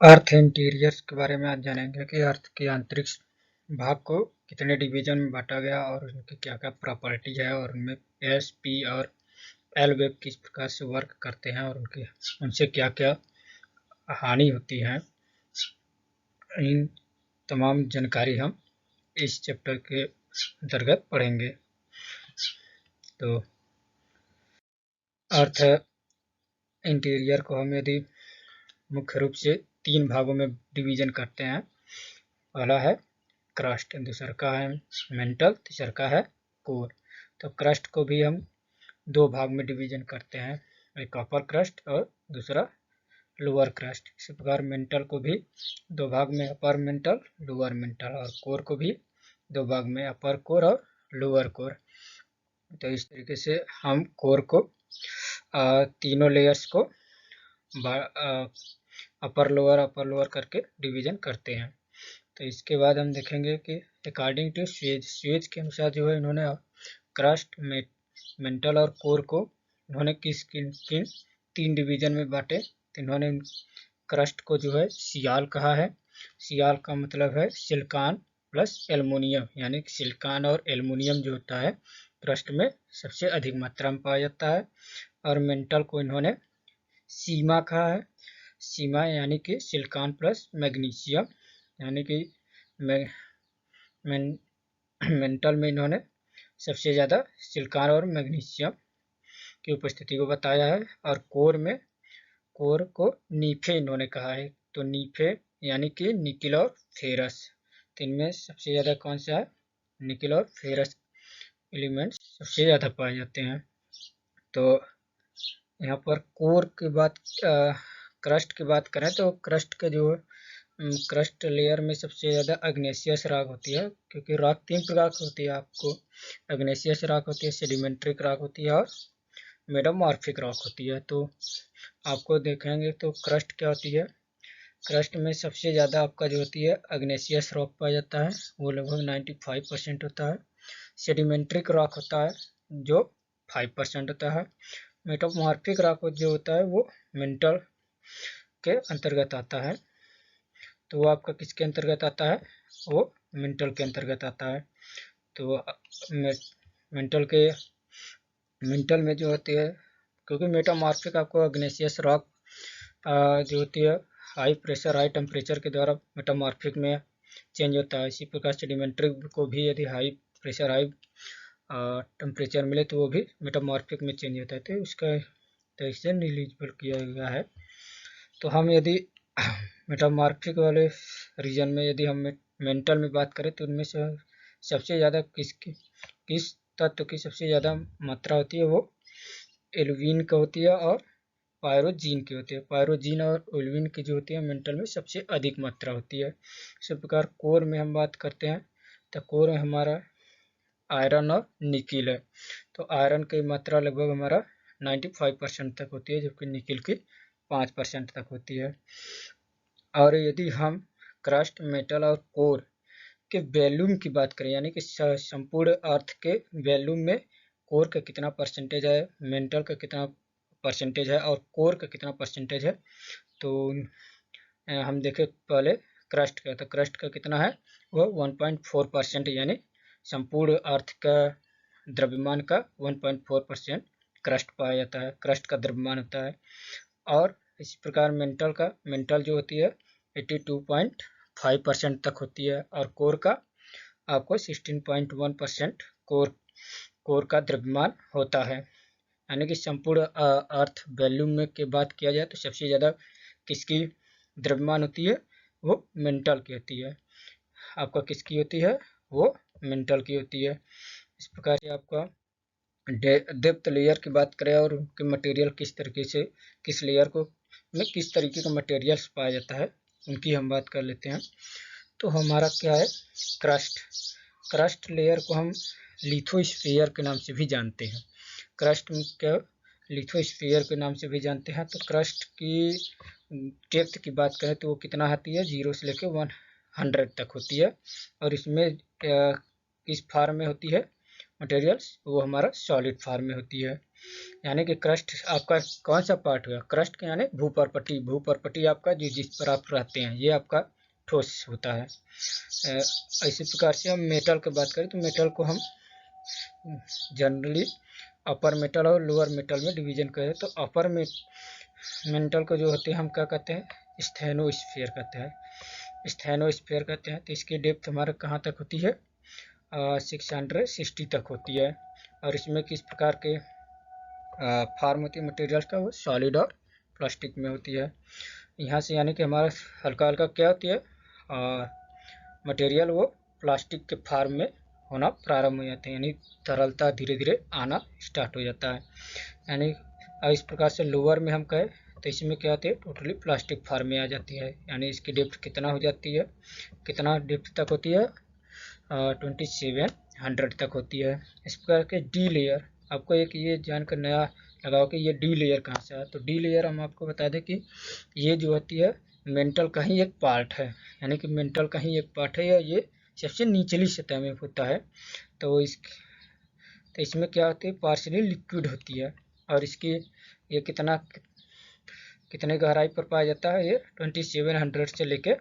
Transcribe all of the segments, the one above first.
अर्थ interiors के बारे में आज जानेंगे कि अर्थ के आंतरिक भाग को कितने डिवीजन में बांटा गया और उनकी क्या क्या प्रॉपर्टी है और उनमें एस पी और एल वेब किस प्रकार से वर्क करते हैं और उनसे क्या क्या हानि होती है। इन तमाम जानकारी हम इस चैप्टर के अंतर्गत पढ़ेंगे। तो अर्थ इंटीरियर को हम यदि मुख्य रूप से 3 भागों में डिवीजन करते हैं। पहला है क्रस्ट, दूसरा का है मेंटल, तीसरा का है कोर। तो क्रस्ट को भी हम 2 भाग में डिवीजन करते हैं, एक अपर क्रस्ट और दूसरा लोअर क्रस्ट। इसी प्रकार मेंटल को भी 2 भाग में, अपर मेंटल, लोअर मेंटल, और कोर को भी 2 भाग में, अपर कोर और लोअर कोर। तो इस तरीके से हम कोर को तीनों लेयर्स को अपर लोअर करके डिवीजन करते हैं। तो इसके बाद हम देखेंगे कि अकॉर्डिंग टू स्वेज के अनुसार जो है इन्होंने क्रस्ट, मेंटल और कोर को इन्होंने किन 3 डिवीजन में बांटे। तो इन्होंने क्रस्ट को जो है सियाल कहा है। सियाल का मतलब है सिलिकॉन प्लस एल्युमिनियम, यानी सिलिकॉन और एल्युमिनियम जो होता है क्रस्ट में सबसे अधिक मात्रा में पाया जाता है। और मेंटल को इन्होंने सीमा कहा है। सीमा यानी कि सिलिकॉन प्लस मैग्नीशियम, यानी कि मेंटल में इन्होंने सबसे ज़्यादा सिलिकॉन और मैग्नीशियम की उपस्थिति को बताया है। और कोर को नीफे इन्होंने कहा है। तो नीफे यानी कि निकिल और फेरस। तो इनमें सबसे ज़्यादा कौन सा है? निकिल और फेरस एलिमेंट्स सबसे ज़्यादा पाए जाते हैं। तो यहाँ पर कोर की बात, क्रस्ट की बात करें तो क्रस्ट के जो क्रस्ट लेयर में सबसे ज़्यादा अग्नेशियस रॉक होती है, क्योंकि रॉक 3 प्रकार की होती है। आपको अग्नेशियस रॉक होती है, सेडिमेंट्रिक रॉक होती है और मेटामॉर्फिक रॉक होती है। तो आपको देखेंगे तो क्रस्ट क्या होती है, क्रस्ट में सबसे ज़्यादा आपका जो होती है अग्नेशियस रॉक पाया जाता है, वो लगभग 95% होता है। सेडिमेंट्रिक रॉक होता है जो 5% होता है। मेटामॉर्फिक रॉक जो होता है वो मेंटल के अंतर्गत आता है। तो वो आपका किसके अंतर्गत आता है? वो मेंटल के अंतर्गत आता है। तो मेंटल में जो होती है, क्योंकि मेटामॉर्फिक आपको अग्नेशियस रॉक जो होती है हाई प्रेशर हाई टेम्परेचर के द्वारा मेटामॉर्फिक में चेंज होता है। इसी प्रकार सेडिमेंट्रिक को भी यदि हाई प्रेशर हाई टेम्परेचर मिले तो वो भी मेटामॉर्फिक में चेंज होता है। तो उसका तो इससे नीलिजिबल किया गया है। तो हम यदि मेटामॉर्फिक वाले रीजन में यदि हम मेंटल में बात करें तो उनमें से सबसे ज़्यादा किस तत्व की सबसे ज़्यादा मात्रा होती है, वो एल्यूवीन का होती है और पायरोजीन की होती है। पायरोजीन और एल्यूवीन की जो होती है मेंटल में सबसे अधिक मात्रा होती है। इसी प्रकार कोर में हम बात करते हैं तो कोर में हमारा आयरन और निकिल है। तो आयरन की मात्रा लगभग हमारा 95% तक होती है, जबकि निकिल की 5% तक होती है। और यदि हम क्रस्ट, मेटल और कोर के वॉल्यूम की बात करें, यानी कि संपूर्ण अर्थ के वॉल्यूम में कोर का कितना परसेंटेज है, मेटल का कितना परसेंटेज है और कोर का कितना परसेंटेज है, तो हम देखें पहले क्रस्ट का। तो क्रस्ट का कितना है? वो 1.4%, यानी संपूर्ण अर्थ का द्रव्यमान का 1.4% क्रस्ट पाया जाता है, क्रस्ट का द्रव्यमान होता है। और इस प्रकार मेंटल जो होती है 82.5% तक होती है। और कोर का आपको 16.1% कोर का द्रव्यमान होता है। यानी कि संपूर्ण अर्थ वॉल्यूम में की बात किया जाए तो सबसे ज़्यादा किसकी द्रव्यमान होती है? वो मेंटल की होती है। आपका किसकी होती है? वो मेंटल की होती है। इस प्रकार से आपका डेप्थ लेयर की बात करें और उनके मटेरियल किस तरीके से, किस लेयर को में किस तरीके का मटेरियल्स पाया जाता है, उनकी हम बात कर लेते हैं। तो हमारा क्या है? क्रस्ट लेयर को हम लिथोस्फीयर के नाम से भी जानते हैं। क्रस्ट क्या लिथोस्फीयर के नाम से भी जानते हैं। तो क्रस्ट की डेप्थ की बात करें तो वो कितना आती है? 0 से लेकर 100 तक होती है। और इसमें किस फॉर्म में होती है? मटेरियल्स वो हमारा सॉलिड फॉर्म में होती है। यानी कि क्रस्ट आपका कौन सा पार्ट हुआ, क्रस्ट के यानी भूपरपट्टी, भूपरपट्टी आपका जिस पर आप रहते हैं ये आपका ठोस होता है। इसी प्रकार से हम मेटल की बात करें तो मेटल को हम जनरली अपर मेटल और लोअर मेटल में डिवीजन करें तो अपर मेटल को जो होते हैं हम क्या कहते हैं, स्थेनोस्फीयर कहते हैं, स्थेनोस्फीयर कहते हैं। तो इसकी डेप्थ हमारा कहाँ तक होती है, 660 तक होती है। और इसमें किस प्रकार के फॉर्म होती है मटेरियल का, वो सॉलिड और प्लास्टिक में होती है। यहाँ से यानी कि हमारा हल्का हल्का क्या होती है मटेरियल, वो प्लास्टिक के फॉर्म में होना प्रारंभ हो जाते हैं, यानी तरलता धीरे धीरे आना स्टार्ट हो जाता है। यानी इस प्रकार से लोअर में हम कहें तो इसमें क्या होती है, टोटली प्लास्टिक फॉर्म में आ जाती है। यानी इसकी डेप्थ कितना हो जाती है, कितना डेप्थ तक होती है, 2700 तक होती है। इस प्रकार के डी लेयर, आपको एक ये जानकर नया लगाओ कि ये डी लेयर कहाँ से आया। तो डी लेयर हम आपको बता दें कि ये जो होती है मेंटल का ही एक पार्ट है, यानी कि मेंटल का ही एक पार्ट है, या ये सबसे निचली सतह में होता है। तो इसमें क्या होती है, पार्शियली लिक्विड होती है। और इसकी ये कितने गहराई पर पाया जाता है, ये 2700 से लेके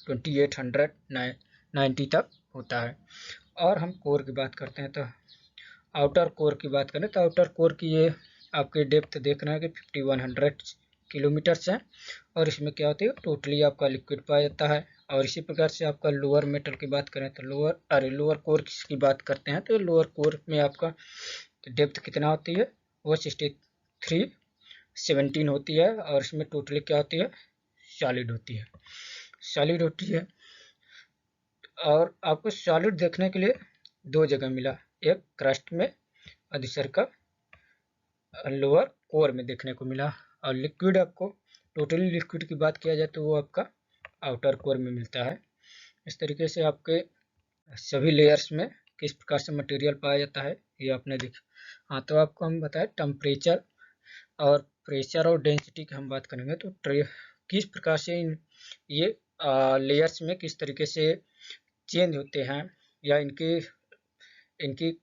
2890 तक होता है। और हम कोर की बात करते हैं तो आउटर कोर की बात करें तो आउटर कोर की ये आपकी डेप्थ देखना है कि 5100 किलोमीटर्स है। और इसमें क्या होती है, टोटली आपका लिक्विड पाया जाता है। और इसी प्रकार से आपका लोअर मेटल की बात करें तो लोअर कोर की बात करते हैं तो लोअर कोर में आपका डेप्थ कितना होती है, वो 6317 होती है। और इसमें टोटली क्या होती है, सॉलिड होती है, सॉलिड होती है। और आपको सॉलिड देखने के लिए दो जगह मिला, एक क्रस्ट में और दूसरे का लोअर कोर में देखने को मिला। और लिक्विड आपको टोटली लिक्विड की बात किया जाए तो वो आपका आउटर कोर में मिलता है। इस तरीके से आपके सभी लेयर्स में किस प्रकार से मटेरियल पाया जाता है ये आपने देखा। हाँ, तो आपको हम बताएं टेम्परेचर और प्रेशर और डेंसिटी की हम बात करेंगे तो किस प्रकार से ये लेयर्स में किस तरीके से चेंज होते हैं, या इनकी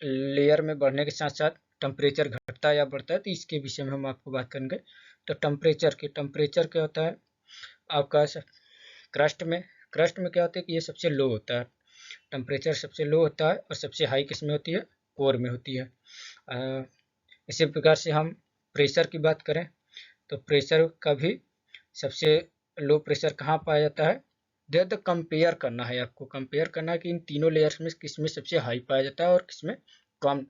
लेयर में बढ़ने के साथ साथ टेम्परेचर घटता है या बढ़ता है, तो इसके विषय में हम आपको बात करेंगे। तो टेम्परेचर क्या होता है आपका क्रस्ट में क्या होता है कि ये सबसे लो होता है, टेम्परेचर सबसे लो होता है। और सबसे हाई किस में होती है, कोर में होती है। इसी प्रकार से हम प्रेशर की बात करें तो प्रेशर का भी सबसे लो प्रेशर कहाँ पाया जाता है, तो कंपेयर करना है, आपको कंपेयर करना है कि इन तीनों लेयर्स में किस में सबसे हाई पाया जाता है और किस में कम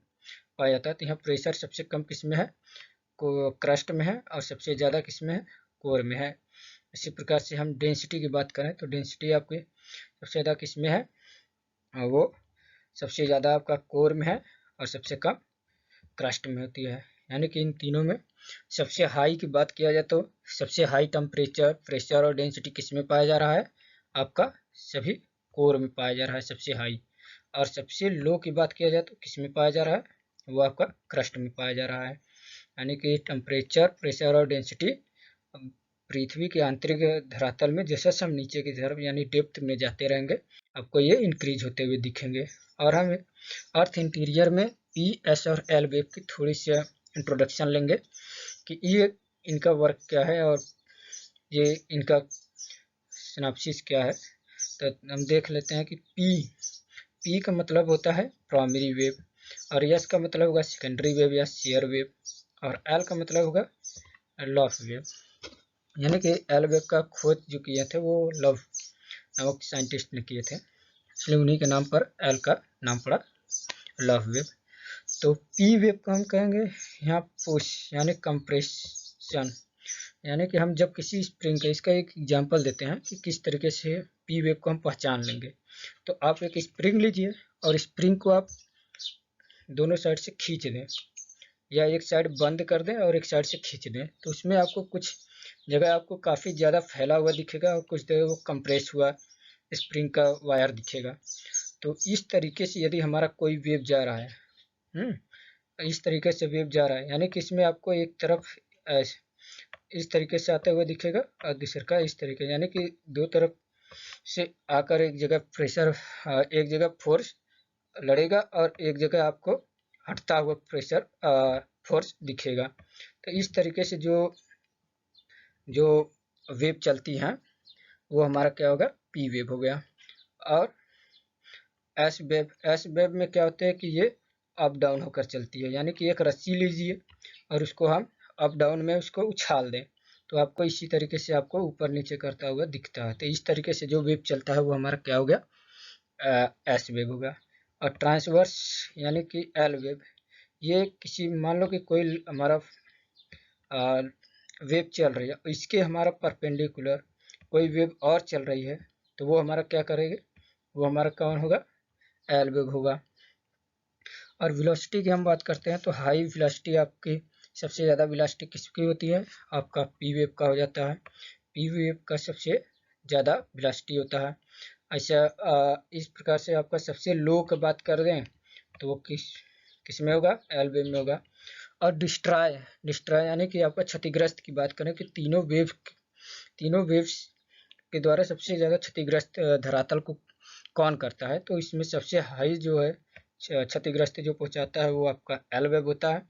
पाया जाता है। तो यहाँ प्रेशर सबसे कम किस में है, क्रस्ट में है, और सबसे ज़्यादा किस में है, कोर में है। इसी प्रकार से हम डेंसिटी की बात करें तो डेंसिटी आपकी सबसे ज़्यादा किस में है, वो सबसे ज़्यादा आपका कोर में है और सबसे कम क्रस्ट में होती है। यानी कि इन तीनों में सबसे हाई की बात किया जाए तो सबसे हाई टेम्परेचर, प्रेशर और डेंसिटी किस में पाया जा रहा है, आपका सभी कोर में पाया जा रहा है सबसे हाई। और सबसे लो की बात किया जाए तो किस में पाया जा रहा है, वो आपका क्रस्ट में पाया जा रहा है। यानी कि टेम्परेचर, प्रेशर और डेंसिटी पृथ्वी के आंतरिक धरातल में जैसे हम नीचे की तरफ यानी डेप्थ में जाते रहेंगे आपको ये इंक्रीज होते हुए दिखेंगे। और हम अर्थ इंटीरियर में पी, एस और एल वेव की थोड़ी सी इंट्रोडक्शन लेंगे कि ये इनका वर्क क्या है और ये इनका सिनॉप्सिस क्या है। तो हम देख लेते हैं कि पी का मतलब होता है प्राइमरी वेव, और एस का मतलब होगा सेकेंडरी वेव या शेयर वेव, और एल का मतलब होगा लव वेव। यानी कि एल वेव का खोज जो किए थे वो लव नामक साइंटिस्ट ने किए थे, इसलिए उन्हीं के नाम पर एल का नाम पड़ा लव वेव। तो पी वेव को हम कहेंगे यहाँ पुश यानी कंप्रेशन, यानी कि हम जब किसी स्प्रिंग का, इसका एक एग्जांपल देते हैं कि किस तरीके से पी वेव को हम पहचान लेंगे। तो आप एक स्प्रिंग लीजिए और स्प्रिंग को आप दोनों साइड से खींच दें, या एक साइड बंद कर दें और एक साइड से खींच दें, तो उसमें आपको कुछ जगह आपको काफ़ी ज़्यादा फैला हुआ दिखेगा और कुछ जगह वो कंप्रेस हुआ स्प्रिंग का वायर दिखेगा। तो इस तरीके से यदि हमारा कोई वेव जा रहा है, इस तरीके से वेव जा रहा है, यानी कि इसमें आपको एक तरफ इस तरीके से आता हुआ दिखेगा और दूसरे का इस तरीके, यानी कि दो तरफ से आकर एक जगह प्रेशर, एक जगह फोर्स लड़ेगा और एक जगह आपको हटता हुआ प्रेशर फोर्स दिखेगा। तो इस तरीके से जो वेव चलती हैं वो हमारा क्या होगा, पी वेव हो गया। और एस वेव में क्या होता है कि ये अप डाउन होकर चलती है, यानी कि एक रस्सी लीजिए और उसको हम अप डाउन में उसको उछाल दें तो आपको इसी तरीके से आपको ऊपर नीचे करता हुआ दिखता है। तो इस तरीके से जो वेव चलता है वो हमारा क्या हो गया, एस वेव होगा। और ट्रांसवर्स यानी कि एल वेव, ये किसी मान लो कि कोई हमारा वेव चल रही है, इसके हमारा परपेंडिकुलर कोई वेव और चल रही है तो वो हमारा क्या करेगी, वो हमारा कौन होगा, एल वेव होगा। और वेलोसिटी की हम बात करते हैं तो हाई वेलोसिटी आपकी सबसे ज़्यादा वेलोसिटी किसकी होती है, आपका पी वेव का हो जाता है। पी वेव का सबसे ज़्यादा वेलोसिटी होता है। ऐसा इस प्रकार से आपका सबसे लो की बात कर दें तो वो किस में होगा, एल वेव में होगा। और डिस्ट्रॉय यानी कि आपका क्षतिग्रस्त की बात करें कि तीनों वेव्स के द्वारा सबसे ज़्यादा क्षतिग्रस्त धरातल को कौन करता है, तो इसमें सबसे हाई जो है क्षतिग्रस्त जो पहुंचाता है वो आपका एल वेव होता है।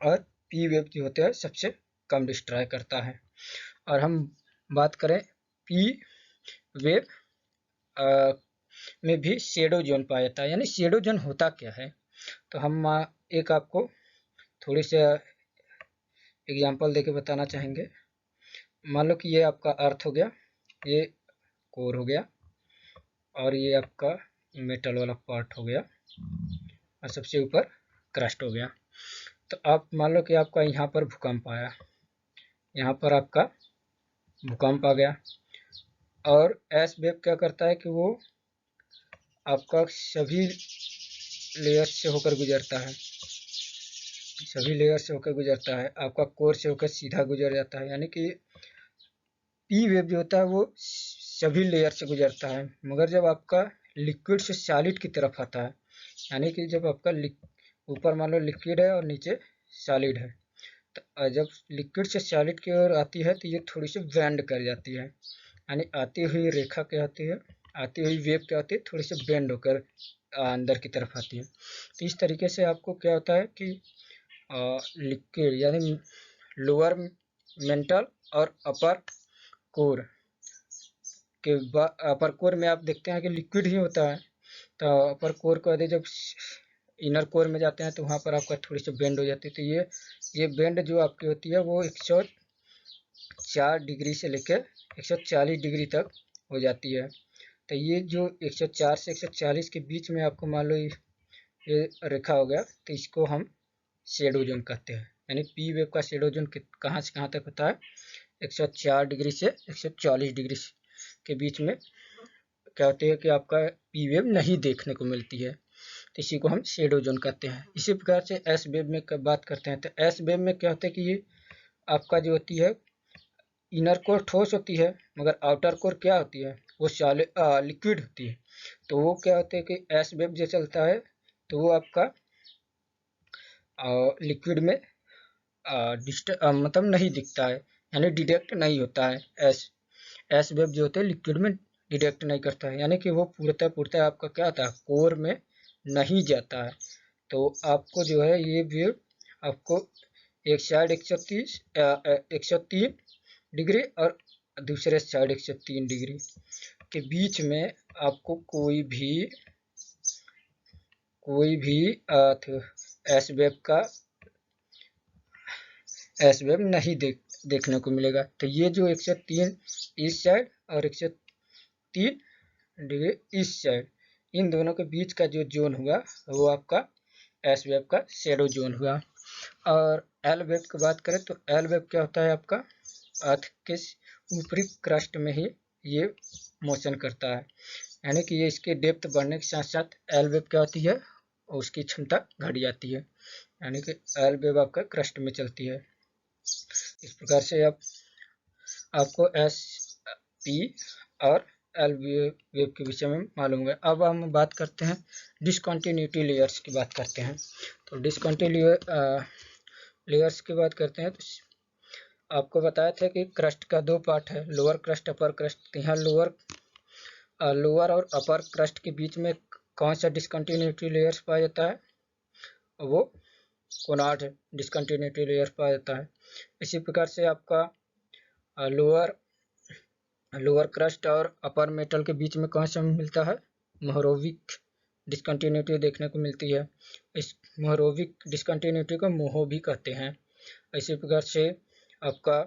और पी वेव जो होता है सबसे कम डिस्ट्रॉय करता है। और हम बात करें पी वेव में भी शेडो जोन पाया जाता है। यानी शेडो जोन होता क्या है, तो हम एक आपको थोड़ी सा एग्जांपल देके बताना चाहेंगे। मान लो कि ये आपका अर्थ हो गया, ये कोर हो गया और ये आपका मेटल वाला पार्ट हो गया और सबसे ऊपर क्रस्ट हो गया। तो आप मान लो कि आपका यहाँ पर भूकंप आया, यहाँ पर आपका भूकंप आ गया और एस वेव क्या करता है कि वो आपका सभी लेयर से होकर गुजरता है, आपका कोर से होकर सीधा गुजर जाता है। यानी कि पी वेव जो होता है वो सभी लेयर से गुजरता है, मगर जब आपका लिक्विड से सॉलिड की तरफ आता है, यानी कि जब आपका ऊपर मान लो लिक्विड है और नीचे सॉलिड है, तो जब लिक्विड से सॉलिड की ओर आती है तो ये थोड़ी सी बेंड कर जाती है। यानी आती हुई रेखा क्या होती है, आती हुई वेव क्या होती है, थोड़ी सी बेंड होकर अंदर की तरफ आती है। तो इस तरीके से आपको क्या होता है कि लिक्विड यानी लोअर मेंटल और अपर कोर के अपर कोर में आप देखते हैं कि लिक्विड ही होता है। तो अपर कोर को यदि जब इनर कोर में जाते हैं तो वहाँ पर आपका थोड़ी सी बेंड हो जाती है। तो ये बेंड जो आपकी होती है वो 104 डिग्री से लेकर 140 डिग्री तक हो जाती है। तो ये जो 104 से 140 के बीच में आपको मान लो ये रेखा हो गया, तो इसको हम शेडो जोन कहते हैं। यानी पी वेव का शेडो जोन कहाँ से कहाँ तक होता है, 104 डिग्री से 140 डिग्री के बीच में क्या होती है कि आपका पी वेव नहीं देखने को मिलती है, तो इसी को हम शेडो जोन कहते हैं। इसी प्रकार से एस वेव में बात करते हैं तो एस वेव में क्या होता है कि ये आपका जो होती है इनर कोर ठोस होती है मगर आउटर कोर क्या होती है, वो लिक्विड होती है। तो वो क्या होता है कि एस वेव जो चलता है तो वो आपका लिक्विड में मतलब नहीं दिखता है, यानी डिटेक्ट नहीं होता है। एस वेव जो होते हैं लिक्विड में डिटेक्ट नहीं करता है, यानी कि वो पूर्णतः आपका क्या होता है, कोर में नहीं जाता है। तो आपको जो है ये वेव आपको एक साइड 103 डिग्री और दूसरे साइड 103 डिग्री के बीच में आपको कोई भी एस वेव नहीं देखने को मिलेगा। तो ये जो 103 इस साइड और 103 डिग्री इस साइड, इन दोनों के बीच का जो जोन हुआ वो आपका एस वेव का शेडो जोन हुआ। और एल वेव की बात करें तो एल वेव क्या होता है, आपका अर्थ के ऊपरी क्रस्ट में ही ये मोशन करता है। यानी कि ये इसके डेप्थ बढ़ने के साथ साथ एल वेव क्या होती है, उसकी क्षमता घट जाती है। यानी कि एल वेव आपका क्रस्ट में चलती है। इस प्रकार से आपको एस पी और एल वेव के विषय में मालूम है। अब हम बात करते हैं डिसकंटिन्यूटी लेयर्स की बात करते हैं। तो डिसकंटिन्यूटी लेयर्स की बात करते हैं तो आपको बताया था कि क्रस्ट का दो पार्ट है, लोअर क्रस्ट अपर क्रस्ट। यहाँ लोअर और अपर क्रस्ट के बीच में कौन सा डिस्कंटिन्यूटी लेयर्स पाया जाता है, वो कोनार्ड डिस्कंटिन्यूटी लेयर्स पाया जाता है। इसी प्रकार से आपका लोअर क्रस्ट और अपर मेटल के बीच में कौन सा मिलता है, मोहरोविक डिस्कंटिन्यूटी देखने को मिलती है। इस मोहरोविक डिस्कंटिन्यूटी को मोहो भी कहते हैं। इसी प्रकार से आपका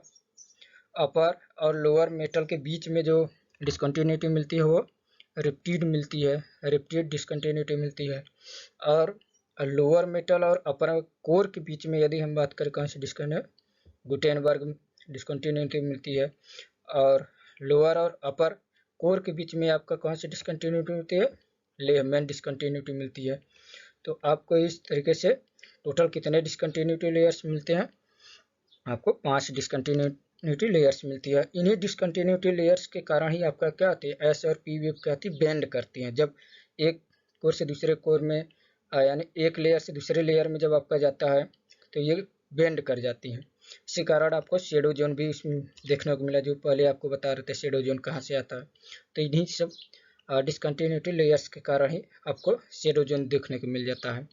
अपर और लोअर मेटल के बीच में जो डिस्कंटिन्यूटी मिलती है वो रिपीट मिलती है, रिपीट डिस्कंटिन्यूटी मिलती है। और लोअर मेटल और अपर कोर के बीच में यदि हम बात करें कौन सी गुटेनबर्ग डिस्कंटिन्यूटी मिलती है। और लोअर और अपर कोर के बीच में आपका कौन सी डिस्कंटिन्यूटी मिलती है, लेहमैन डिस्कंटिन्यूटी मिलती है। तो आपको इस तरीके से टोटल कितने डिस्कंटिन्यूटी लेयर्स मिलते हैं, आपको 5 डिस्कंटिन्यूटी लेयर्स मिलती है। इन्हीं डिस्कंटिन्यूटी लेयर्स के कारण ही आपका क्या होती है, एस और पी वेव क्या होती है, बेंड करती हैं। जब एक कोर से दूसरे कोर में यानी एक लेयर से दूसरे लेयर में जब आपका जाता है तो ये बेंड कर जाती हैं। इसी कारण आपको शेडो जोन भी इसमें देखने को मिला, जो पहले आपको बता रहे थे शेडो जोन कहाँ से आता है। तो इन्हीं सब डिस्कंटिन्यूटी लेयर्स के कारण ही आपको शेडो जोन देखने को मिल जाता है।